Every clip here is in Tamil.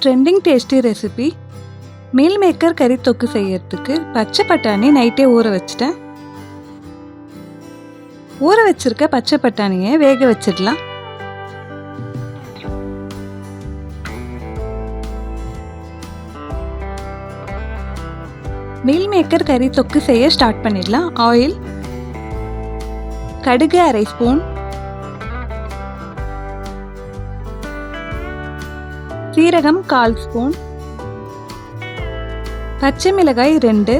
Trending tasty recipe meal maker கறி தொக்கு செய்யறதுக்கு பச்சை பட்டாணி நைட்டே ஊற வச்சிட்டேன். ஊற வச்சிருக்க பச்சை பட்டாணியை வேக வச்சிடலாம். மீல் மேக்கர் கறி தொக்கு செய்ய ஸ்டார்ட் பண்ணிடலாம். ஆயில், கடுகு அரை ஸ்பூன், சீரகம் 1/4 ஸ்பூன், பச்சை மிளகாய் 2,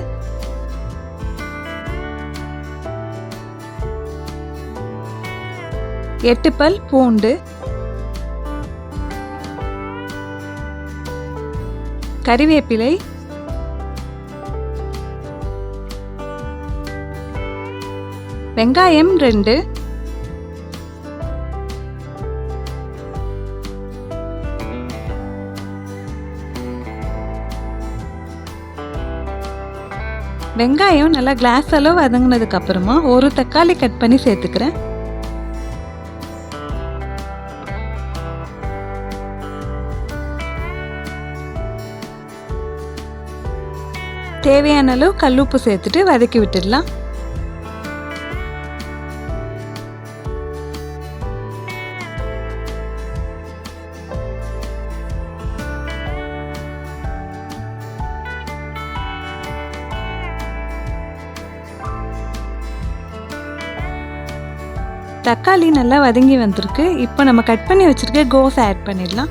எட்டு பல் பூண்டு, கறிவேப்பிலை, வெங்காயம் 2, வெங்காயம் நல்லா கிளாஸ் அளவு வதங்கினதுக்கு அப்புறமா ஒரு தக்காளி கட் பண்ணி சேர்த்துக்கிறேன். தேவையான அளவு கல்லுப்பு சேர்த்துட்டு வதக்கி விட்டுடலாம். தக்காளி நல்லா வதங்கி வந்திருக்கு. இப்போ நம்ம கட் பண்ணி வச்சிருக்க கோஸ் ஆட் பண்ணிடலாம்.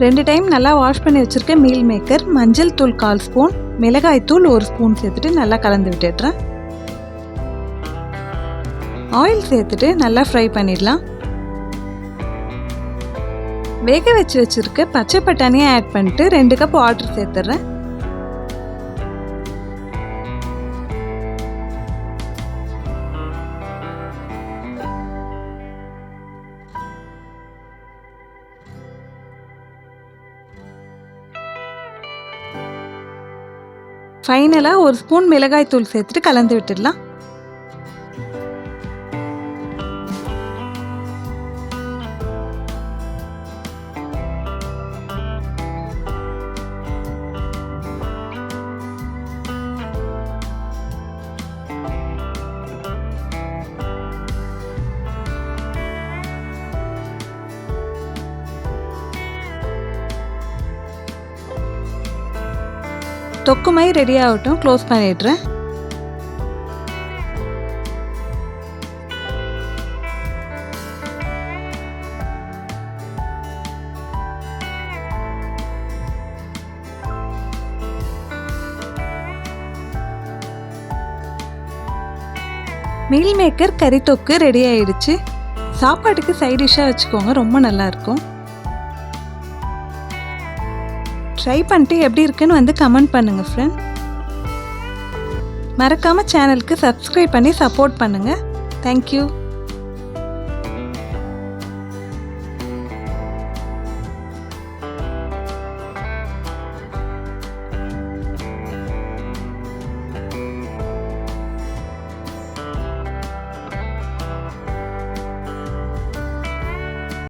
ரெண்டு டைம் நல்லா வாஷ் பண்ணி வச்சிருக்க மீல் மேக்கர், மஞ்சள் தூள் 1/4 ஸ்பூன், மிளகாய் தூள் 1 ஸ்பூன் சேர்த்துட்டு நல்லா கலந்து விட்டுடுறேன். ஆயில் சேர்த்துட்டு நல்லா ஃப்ரை பண்ணிடலாம். வேக வச்சிருக்க பச்சை பட்டாணியை ஆட் பண்ணிட்டு 2 கப் வாட்டர் சேர்த்துறேன். ஃபைனலா 1 ஸ்பூன் மிளகாய் தூள் சேர்த்துட்டு கலந்து விட்டுடலாம். தொக்கு மாதிரி ரெடி ஆகட்டும். க்ளோஸ் பண்ணிடுறேன். மீல் மேக்கர் கறி தொக்கு ரெடி ஆயிடுச்சு. சாப்பாட்டுக்கு சைட் டிஷ்ஷாக வச்சுக்கோங்க, ரொம்ப நல்லா இருக்கும். ட்ரை பண்ணிட்டு எப்படி இருக்குன்னு வந்து கமெண்ட் பண்ணுங்க ஃப்ரெண்ட். மறக்காம சேனலுக்கு சப்ஸ்கிரைப் பண்ணி சப்போர்ட் பண்ணுங்க. தேங்க்யூ.